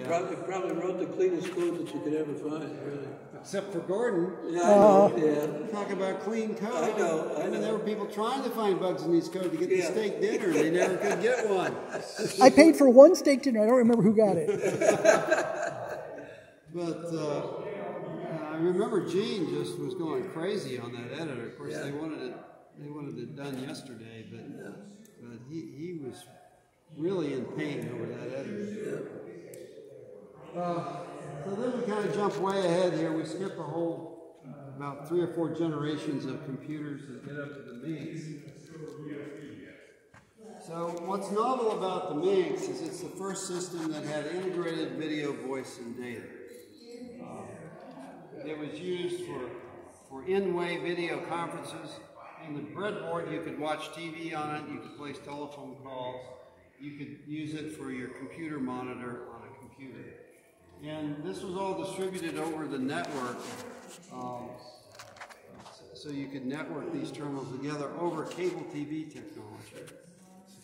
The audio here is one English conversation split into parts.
Probably wrote the cleanest code that you could ever find, really. Except for Gordon. Yeah, I know, yeah. Talk about clean code. I know. And there were people trying to find bugs in these codes to get the steak dinner. They never could get one. I paid for one steak dinner. I don't remember who got it. But I remember Gene just was going crazy on that editor. Of course, they wanted it done yesterday, but he was really in pain over that editor. So then we kind of jump way ahead here. We skip a whole about 3 or 4 generations of computers and get up to the Minx. So what's novel about the Minx is it's the first system that had integrated video, voice, and data. It was used for in-way video conferences. In the breadboard, you could watch TV on it. You could place telephone calls. You could use it for your computer monitor on a computer. And this was all distributed over the network, so you could network these terminals together over cable TV technology.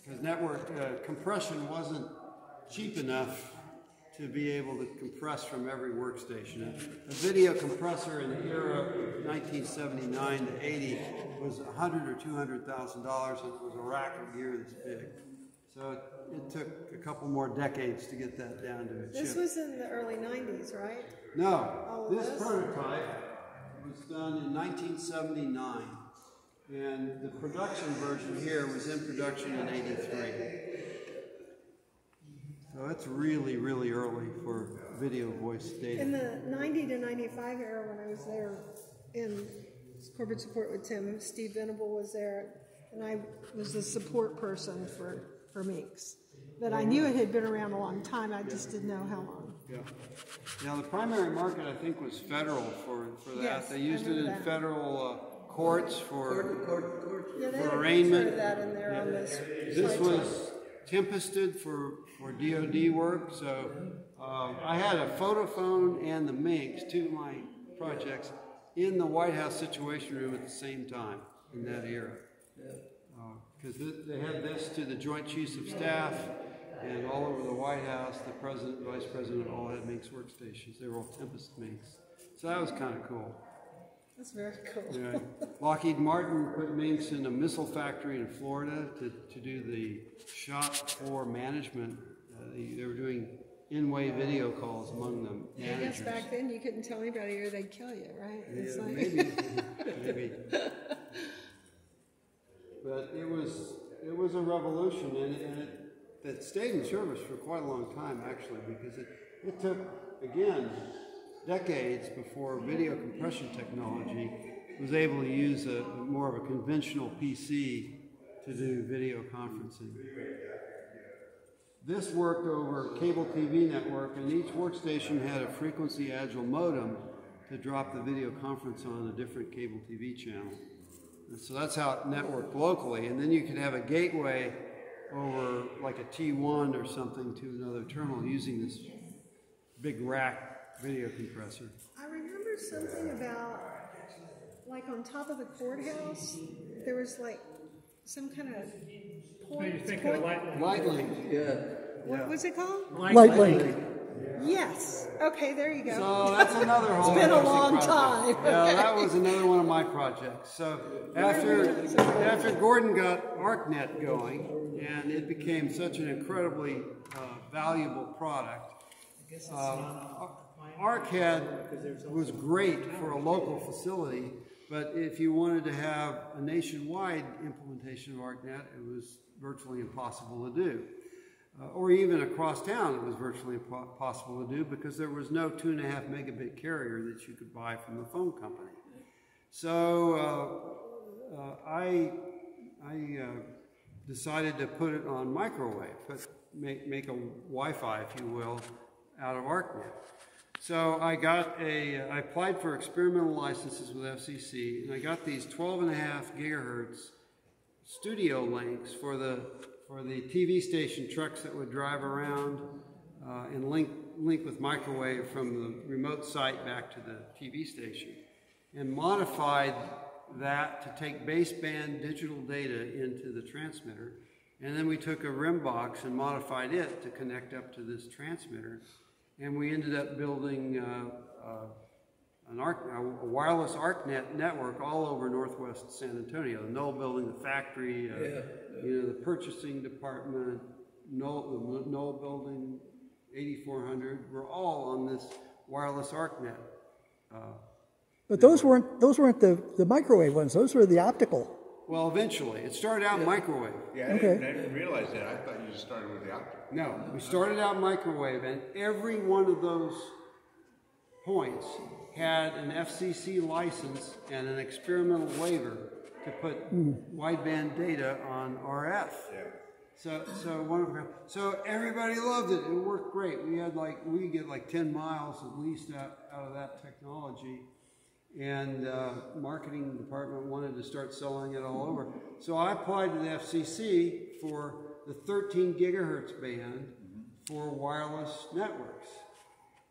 Because network compression wasn't cheap enough to be able to compress from every workstation. A video compressor in the era of 1979 to 80 was $100,000 or $200,000, and it was a rack of gear this big. So it took a couple more decades to get that down to a chip. This was in the early 90s, right? No, this prototype was done in 1979, and the production version here was in production in 83. So it's really, really early for video voice data. In the 90 to 95 era, when I was there in corporate support with Tim, Steve Venable was there, and I was the support person for Minx. But I knew it had been around a long time, I just didn't know how long. Yeah. Now the primary market, I think, was federal for that. Yes, they used it in federal courts for Of arraignment. that in there on this was Tempested for DoD work, so I had a photophone and the Minx, 2 of my projects, in the White House Situation Room at the same time in that era. Because they had this to the Joint Chiefs of Staff, and all over the White House, the President, Vice President all had Minx workstations. They were all Tempest Minx. So that was kind of cool. That's very cool. Yeah. Lockheed Martin put Minx in a missile factory in Florida to do the shop floor management. They were doing in-way video calls among them. I guess back then you couldn't tell anybody or they'd kill you, right? Yeah, like... maybe. But it was a revolution, and it stayed in service for quite a long time, actually, because it took, again, decades before video compression technology was able to use more of a conventional PC to do video conferencing. This worked over cable TV network, and each workstation had a frequency agile modem to drop the video conference on a different cable TV channel. And so that's how it networked locally, and then you could have a gateway over like a T1 or something to another terminal using this big rack video compressor. I remember something about, like on top of the courthouse, there was like some kind of Light link. Yeah. What was it called? Light link. Yes. Okay, there you go. So that's another whole It's been a long time. Yeah, that was another one of my projects. So after Gordon got ArcNet going, and it became such an incredibly valuable product, ArcNet was great for a local facility, but if you wanted to have a nationwide implementation of ArcNet, it was virtually impossible to do. Or even across town, it was virtually impossible to do because there was no 2.5 megabit carrier that you could buy from the phone company. So I decided to put it on microwave, make a Wi-Fi, if you will, out of ArcNet. So I applied for experimental licenses with FCC, and I got these 12.5 gigahertz studio links for the TV station trucks that would drive around and link with microwave from the remote site back to the TV station, and modified that to take baseband digital data into the transmitter. And then we took a RIM box and modified it to connect up to this transmitter. and we ended up building a wireless ArcNet network all over northwest San Antonio. The Knoll building, the factory, you know, the purchasing department, the Knoll building, 8400. We're all on this wireless ArcNet. But those weren't the microwave ones. Those were the optical. Well, eventually, it started out microwave. Yeah, Okay. I didn't realize that. I thought you just started with the optical. No, we started out microwave, and every one of those points had an FCC license and an experimental waiver to put wideband data on RF. Yeah. So everybody loved it. It worked great. We could get like 10 miles at least out of that technology. And marketing department wanted to start selling it all over. So I applied to the FCC for the 13 gigahertz band for wireless networks.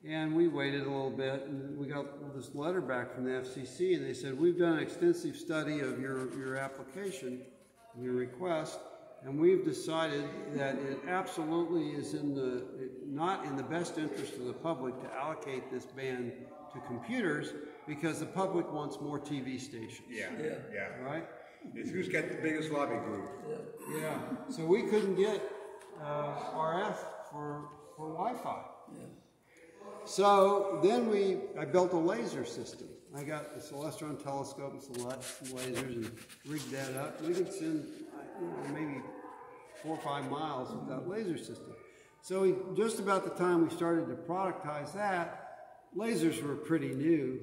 And we waited a little bit, and we got this letter back from the FCC, and they said, we've done an extensive study of your application, your request, and we've decided that it absolutely is not in the best interest of the public to allocate this band to computers, because the public wants more TV stations. Yeah. Right? It's who's got the biggest lobby group. Yeah. So we couldn't get RF for Wi-Fi. Yeah. So then I built a laser system. I got the Celestron telescope and some lasers and rigged that up. We could send maybe 4 or 5 miles with that laser system. So just about the time we started to productize that, lasers were pretty new.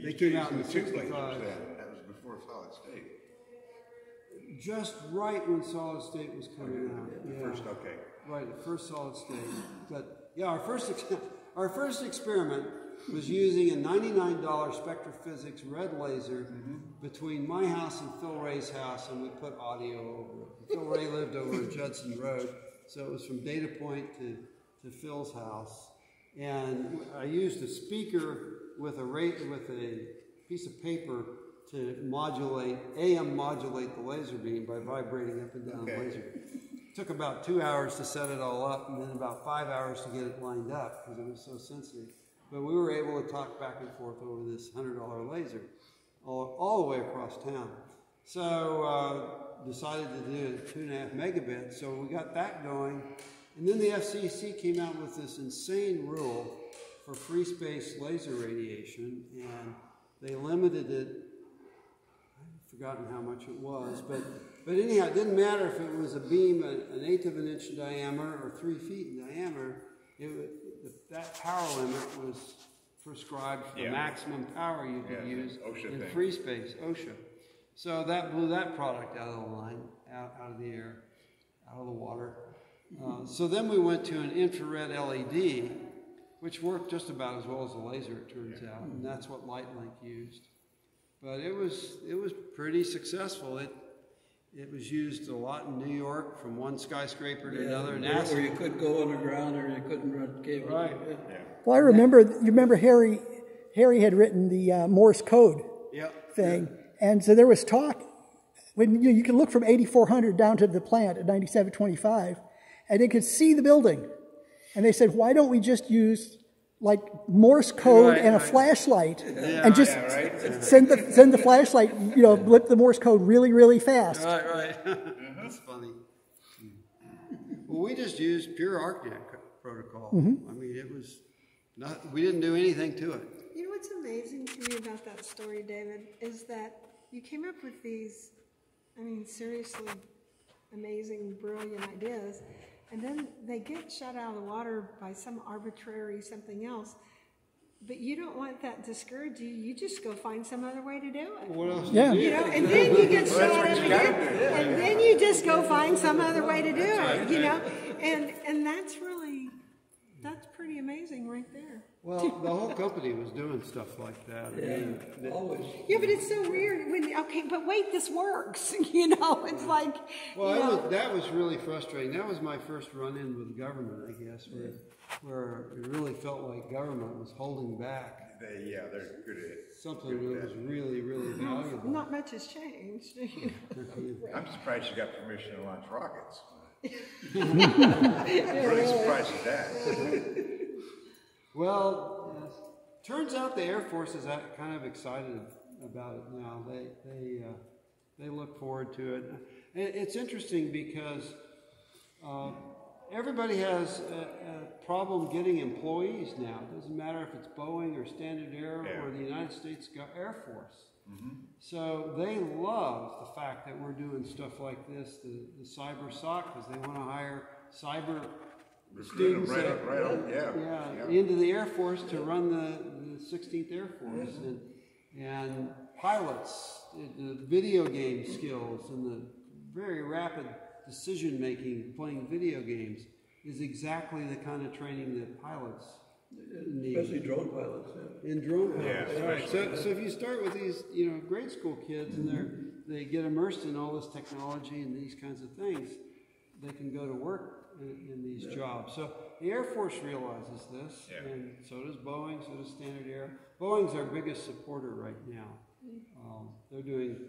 They came out in the 65. That was before solid state. Just right when solid state was coming out. Yeah. First, okay. Right, the first solid state. But yeah, our first experiment was using a $99 Spectraphysics red laser between my house and Phil Ray's house, and we put audio over it. Phil Ray lived over on Judson Road, so it was from data point to Phil's house. And I used a speaker with a piece of paper to AM modulate the laser beam by vibrating up and down the laser. It took about 2 hours to set it all up, and then about 5 hours to get it lined up because it was so sensitive. But we were able to talk back and forth over this $100 laser all the way across town. So decided to do it at 2.5 megabits, so we got that going. And then the FCC came out with this insane rule for free space laser radiation, and they limited it. I've forgotten how much it was, but anyhow, it didn't matter if it was a beam an 1/8 of an inch in diameter or 3 feet in diameter. That power limit was prescribed for the maximum power you could use in free space, OSHA. So that blew that product out of the line, out of the air, out of the water. So then we went to an infrared LED, which worked just about as well as a laser, it turns out, and that's what LightLink used. But it was pretty successful. It was used a lot in New York, from one skyscraper to another. Where you could go underground or you couldn't run cable. Right. Yeah. Well, you remember Harry had written the Morse code thing, and so there was talk when you could look from 8400 down to the plant at 9725, and they could see the building, and they said, why don't we just use like Morse code and a flashlight, and just send the flashlight, blip the Morse code really, really fast. Right. That's funny. Well, we just used pure ArcNet protocol. I mean, it was we didn't do anything to it. You know what's amazing to me about that story, David, is that you came up with these, seriously amazing, brilliant ideas, and then they get shut out of the water by some arbitrary something else. But you don't want that to discourage you. You just go find some other way to do it. What else? Yeah. And then you get shut out again, and then you just go find some other way to do it. And that's pretty amazing right there. Well, the whole company was doing stuff like that. Always. Yeah, but it's so weird. But wait, this works. It's like. Well, that was really frustrating. That was my first run-in with government, I guess, where it really felt like government was holding back. They're good at it. Something that was really, really valuable. Not much has changed. I'm surprised you got permission to launch rockets. I'm really surprised at that. Well, turns out the Air Force is kind of excited about it now. They look forward to it. It's interesting because everybody has a problem getting employees now. It doesn't matter if it's Boeing or Standard Air or the United States Air Force. So they love the fact that we're doing stuff like this, the cyber SOC, because they want to hire cyber students into the Air Force to run the 16th Air Force, and pilots, the video game skills, and the very rapid decision making playing video games is exactly the kind of training that pilots need. Especially drone pilots. In drone pilots, right. So if you start with these, grade school kids, and they get immersed in all this technology and these kinds of things, they can go to work in these jobs. So the Air Force realizes this, and so does Boeing, so does Standard Air. Boeing's our biggest supporter right now. They're giving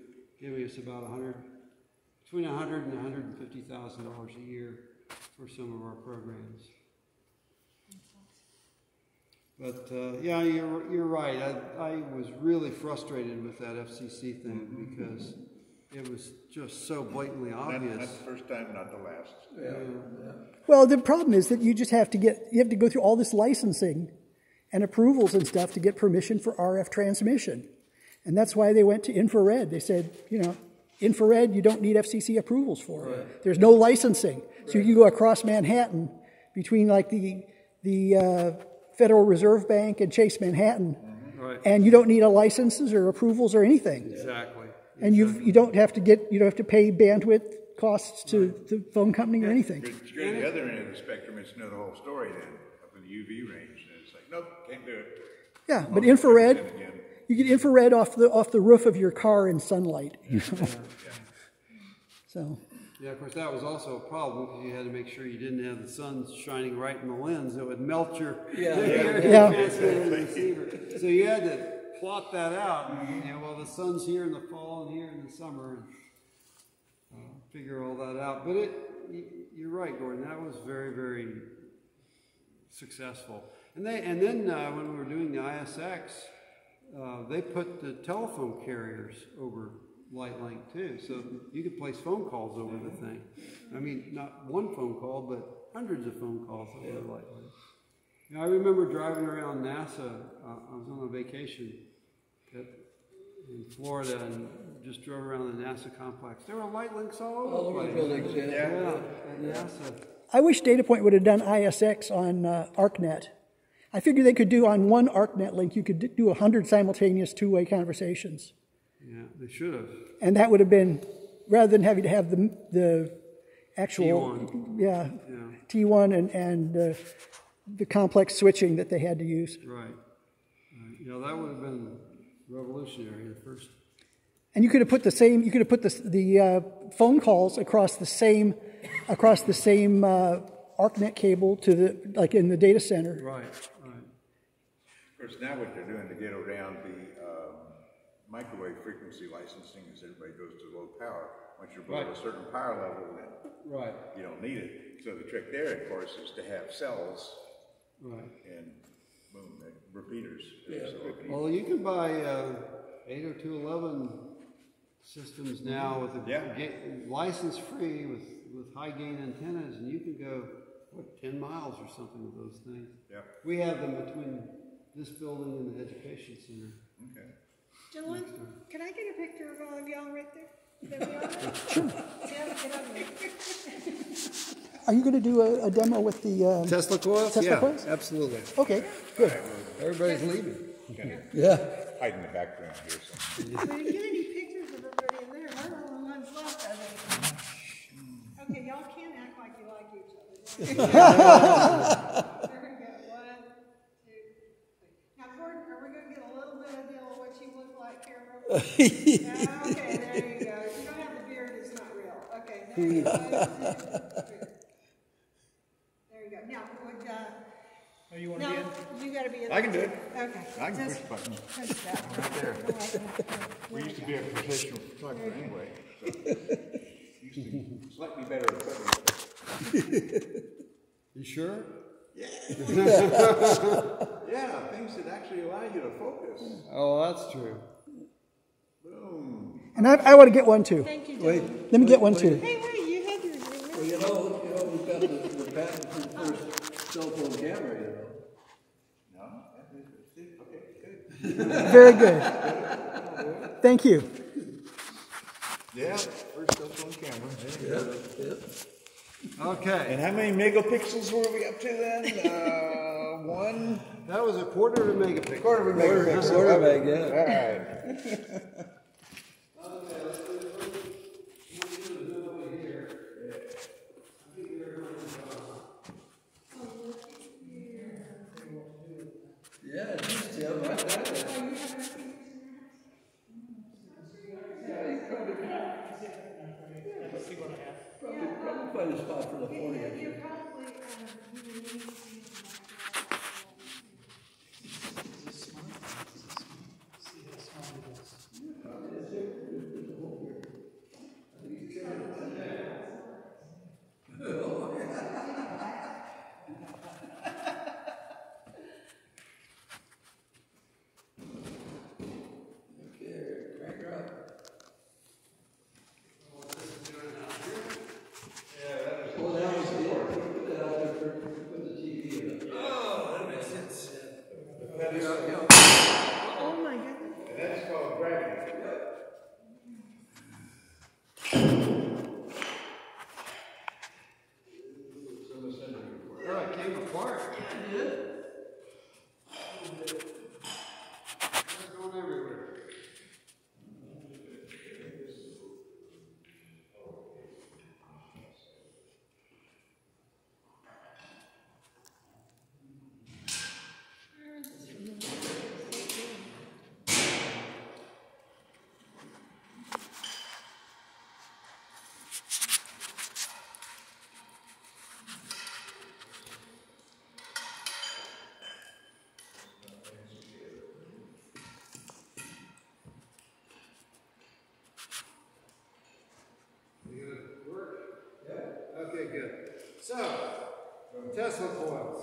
us about between $100,000 and $150,000 a year for some of our programs. But yeah, you're right. I was really frustrated with that FCC thing because it was just so blatantly obvious. Not the first time, not the last. Well, the problem is that you just have to go through all this licensing and approvals and stuff to get permission for RF transmission. And that's why they went to infrared. They said, infrared, you don't need FCC approvals for. Right. There's no licensing. Right. So you can go across Manhattan between like the Federal Reserve Bank and Chase Manhattan, and you don't need licenses or approvals or anything. Exactly. And you don't have to pay bandwidth costs to the phone company or anything. If you go to the other end of the spectrum, it's the whole story then, up in the UV range, and it's like, nope, can't do it. Yeah, but infrared, you get infrared off the roof of your car in sunlight. So. Yeah, of course, that was also a problem because you had to make sure you didn't have the sun shining right in the lens. It would melt your transmitter and receiver. So you had to plot that out. Well, the sun's here in the fall and here in the summer, and figure all that out. But you're right, Gordon. That was very, very successful. And then when we were doing the ISX, they put the telephone carriers over Lightlink too, so you could place phone calls over the thing. I mean, not one phone call, but hundreds of phone calls over Lightlink. I remember driving around NASA. I was on a vacation in Florida and just drove around the NASA complex. There were Lightlinks all over the place. Buildings, at NASA. I wish DataPoint would have done ISX on ArcNet. I figured they could do on one ArcNet link, you could do 100 simultaneous two-way conversations. Yeah, they should have. And that would have been, rather than having to have the actual T1 and the complex switching that they had to use. Right. That would have been revolutionary at first. And you could have put the phone calls across the same ArcNet cable to like in the data center. Right. Of course, now what they're doing to get around the microwave frequency licensing is everybody goes to low power. Once you're below a certain power level, then you don't need it. So the trick there, of course, is to have cells and boom, repeaters. Well, you can buy 802.11 systems now with a license free with high gain antennas, and you can go 10 miles or something with those things. Yeah, we have them between this building and the education center. Okay. Gentlemen, can I get a picture of all of y'all right there? Sure. Are you going to do a demo with the Tesla coils? Tesla coils? Absolutely. Okay, good. Everybody's leaving. Yeah. Hide in the background here. We didn't get any pictures of everybody in there. We're the only ones left, I think. Okay, y'all can't act like you like each other. There we go. 1, 2, 3. Now, Gordon, are we going to get a little bit of deal of what you look like here? Okay, there you go. If you don't have the beard, it's not real. Okay, there you go. There you go. Now, You want to be in? You got to be in. I can do it. Okay. I can push buttons. Push that right there. We used to be a professional photographer anyway. So used to slightly better equipment. You sure? Yeah. Yeah, things that actually allow you to focus. Oh, that's true. Boom. And I want to get one too. Thank you, Wait. John. Let me get one too. Hey, wait, you had your agreement? Well, we've got the patent for the first cell phone camera, No? Okay, good. Very good. Thank you. Yeah, first cell phone camera. There you go. Yep. Okay. And how many megapixels were we up to then? One? That was a quarter of a megapixel. Quarter of a megapixel. Quarter meg, yeah. All right. Yeah, it used to have right there. Yeah, you probably find a spot for the 40 inch. Oh, my goodness. That's called gravity. Oh, it came apart. Yeah, it did. It's going everywhere. Okay, good. So, Tesla coils.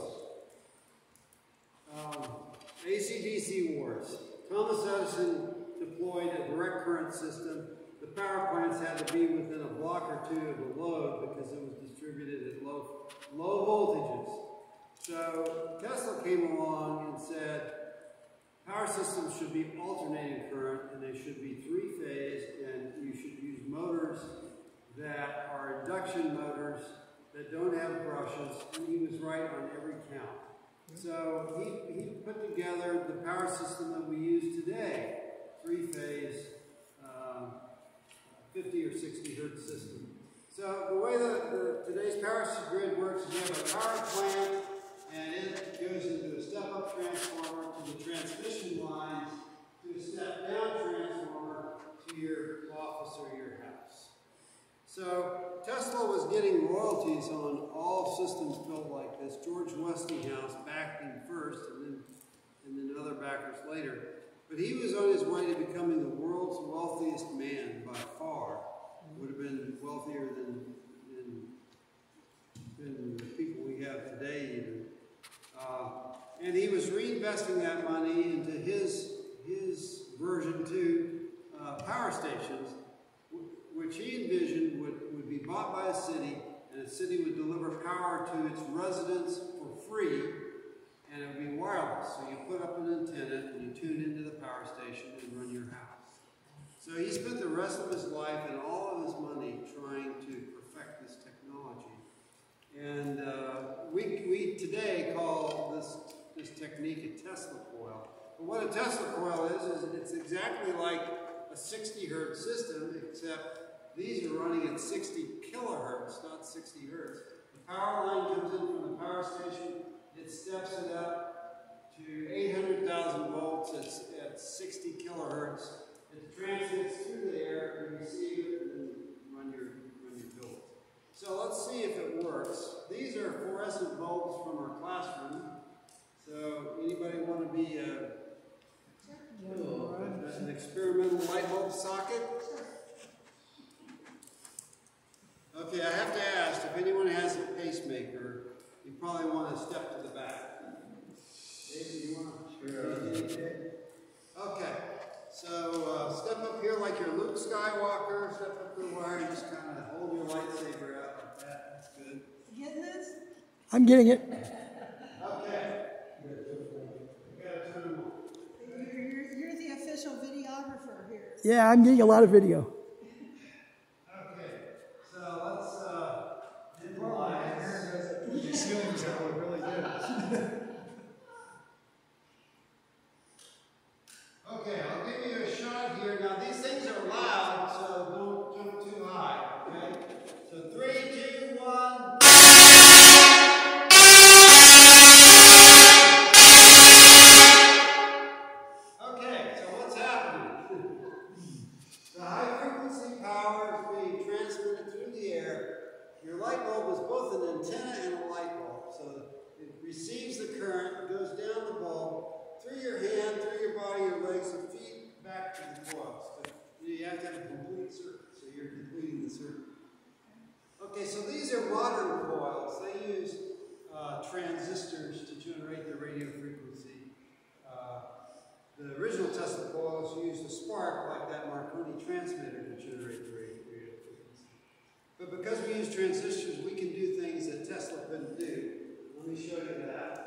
AC/DC wars. Thomas Edison deployed a direct current system. The power plants had to be within a block or two of the load because it was distributed at low voltages. So Tesla came along and said power systems should be alternating current and they should be three-phase, and you should use motors that are induction motors that don't have brushes, and he was right on every count. So he put together the power system that we use today, three-phase, 50 or 60 hertz system. So the way that today's power grid works is you have a power plant, and it goes into a step-up transformer to the transmission lines to a step-down transformer to your office or your house. So Tesla was getting royalties on all systems built like this. George Westinghouse backed him first, and then other backers later. But he was on his way to becoming the world's wealthiest man by far. Would have been wealthier than the people we have today even. And he was reinvesting that money into his version 2 power stations, which he envisioned would be bought by a city, and a city would deliver power to its residents for free, and it would be wireless. So you put up an antenna and you tune into the power station and run your house. So he spent the rest of his life and all of his money trying to perfect this technology. And we today call this technique a Tesla coil. But what a Tesla coil is it's exactly like a 60 hertz system, except these are running at 60 kilohertz, not 60 hertz. The power line comes in from the power station, it steps it up to 800,000 volts at 60 kilohertz. It transmits through the air, you receive it, and then run your build. So let's see if it works. These are fluorescent bulbs from our classroom. So anybody want to be an experimental light bulb socket? Okay, I have to ask, if anyone has a pacemaker, you probably want to step to the back. David, you want to Skywalker, step up the wire, and just kind of hold your lightsaber out like that. That's good. You getting this? I'm getting it. Okay. You're the official videographer here. Yeah, I'm getting a lot of video. Okay, so let's visualize. These ceilings are really good. Okay, I'll give you a shot here. Now these things are loud, so don't jump too high, okay? So 3, 2, 1. Okay, so what's happening? The high frequency power is being transmitted through the air. Your light bulb is both an antenna and a light bulb. So it receives the current, goes down the bulb, through your hand, through your body, your legs, and feet back to the coils. You have to have a complete circuit, so you're completing the circuit. Okay, so these are modern coils. They use transistors to generate the radio frequency. The original Tesla coils used a spark like that Marconi transmitter to generate the radio frequency. But because we use transistors, we can do things that Tesla couldn't do. Let me show you that.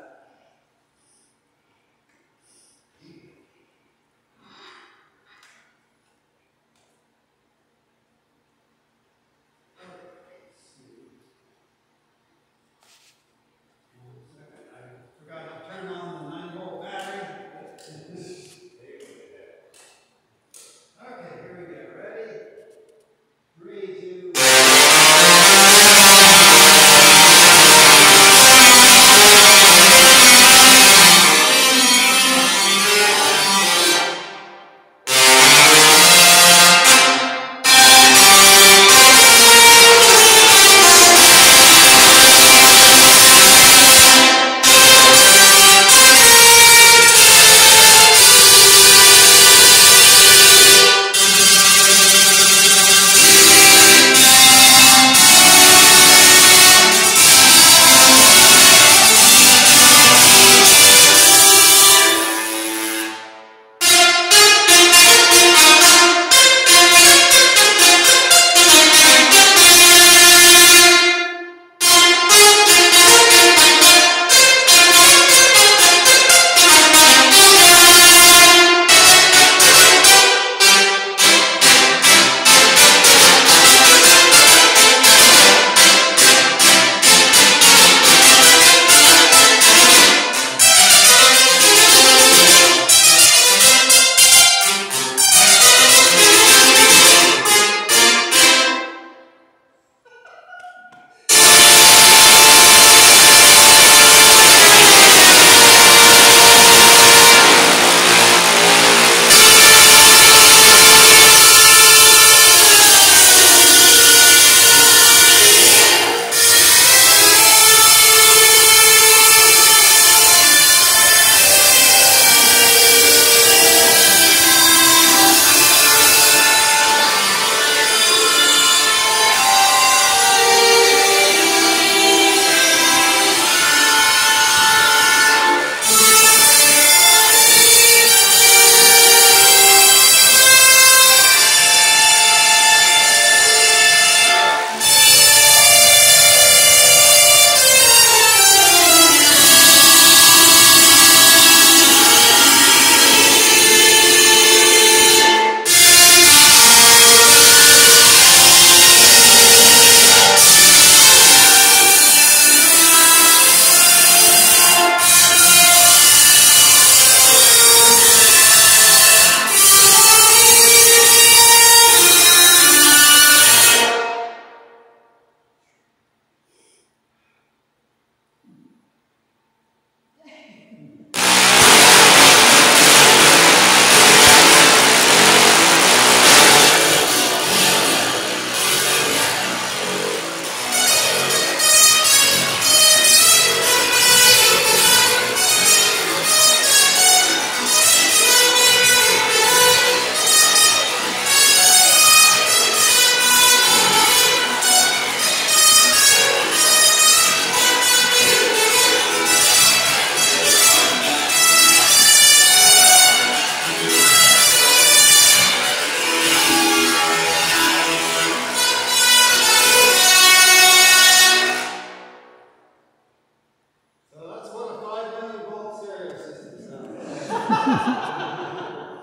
I'm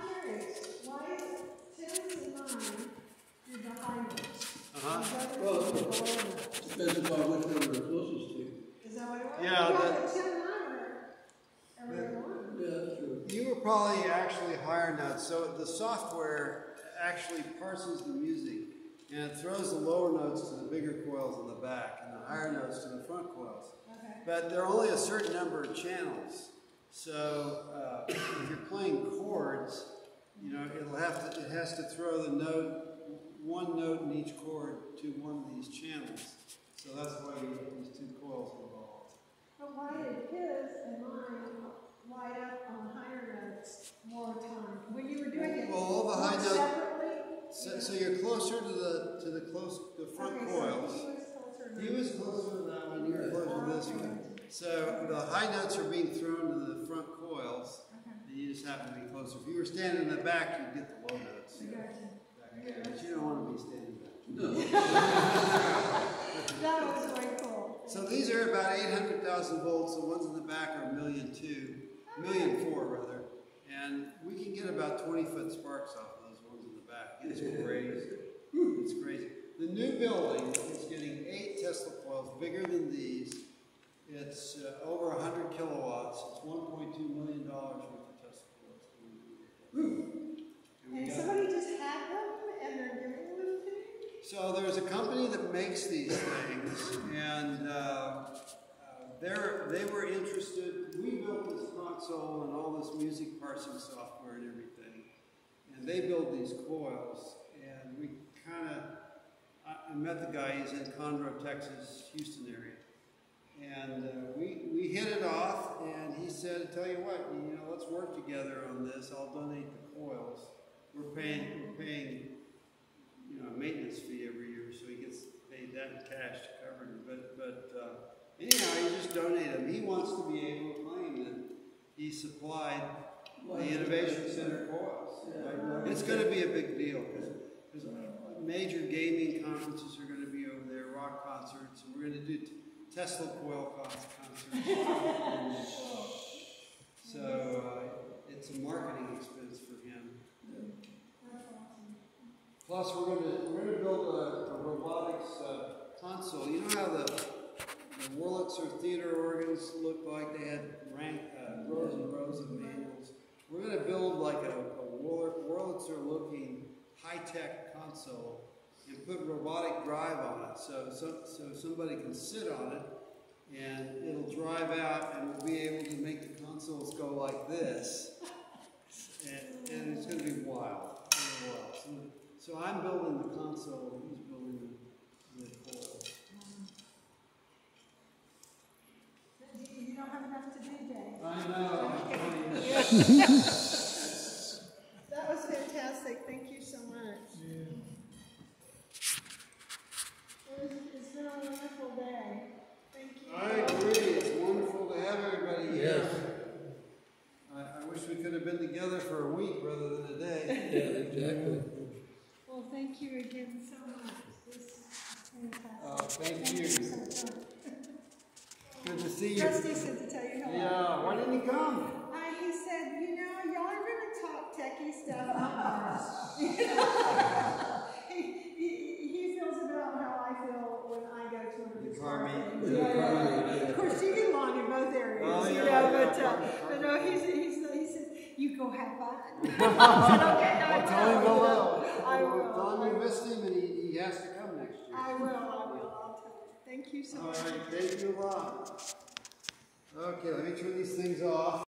curious. Why Tim's and mine do the high notes? Well, depends upon which one we're closest to. Is that what it was? Yeah, But Tim and I were every one. Yeah, that's true. You were probably actually higher notes. So the software actually parses the music and it throws the lower notes to the bigger coils in the back and the higher notes to the front coils. Okay. But there are only a certain number of channels. So if you're playing chords, you know, it has to throw the note, one note in each chord to one of these channels. So that's why you get these two coils involved. But why did his and mine light up on higher notes more time? When you were doing it Well, all the high notes. separately? So you're closer to the front coils. Okay, He was closer to that one, you were closer to this one. So the high notes are being thrown to the front coils, and you just happen to be closer. If you were standing in the back, you'd get the low notes. But you don't want to be standing back. that was very cool. So these are about 800,000 volts. The ones in the back are 1,400,000 rather. And we can get about 20-foot sparks off of those ones in the back. It's crazy. It's crazy. The new building is getting 8 Tesla coils, bigger than these. It's over 100 kilowatts. It's $1.2 million worth of Tesla coils. And somebody just had them and they're giving them to you? So there's a company that makes these things, and they were interested. We built this console and all this music parsing software and everything, and they build these coils. And we kind of, I met the guy. He's in Conroe, Texas, Houston area, and we hit it off. And he said, "Tell you what, you know, let's work together on this. I'll donate the coils. We're paying." You know, a maintenance fee every year, so he gets paid that in cash to cover it. But anyhow, you just donate them. He wants to be able to claim that he supplied the Innovation Center coils. It's going to be a big deal because major gaming conferences are going to be over there, rock concerts, and we're going to do Tesla coil concerts. So it's a marketing expense for him. Plus, we're going to build a robotics console. You know how the Wurlitzer theater organs looked like? They had rows and rows of manuals. We're going to build like a Wurlitzer-looking high-tech console and put robotic drive on it, so somebody can sit on it and it'll drive out, and we'll be able to make the consoles go like this, and it's going to be wild. So I'm building the console, and he's building the coil. You don't have enough to do, Jay. I know. That was fantastic. Thank you so much. It's been a wonderful day. Thank you. I agree. It's wonderful to have everybody here. Yes. I wish we could have been together for a week rather than a day. Yeah, exactly. Well, thank you again so much. This is fantastic. Oh, thank you. So much. Good to see you. Rusty said to tell you hello. Yeah, why didn't he come? He said, you know, y'all are going to talk techie stuff. He feels about how I feel when I go to one of these car meet. Yeah. Of course, you get along in both areas, Oh, you yeah, know, yeah, but no, he said, you go have fun. I said, okay, I'll tell him hello. I will. Tell him you missed him and he has to come next year. I will, I'll tell him. Thank you so much. All right, thank you a lot. Okay, let me turn these things off.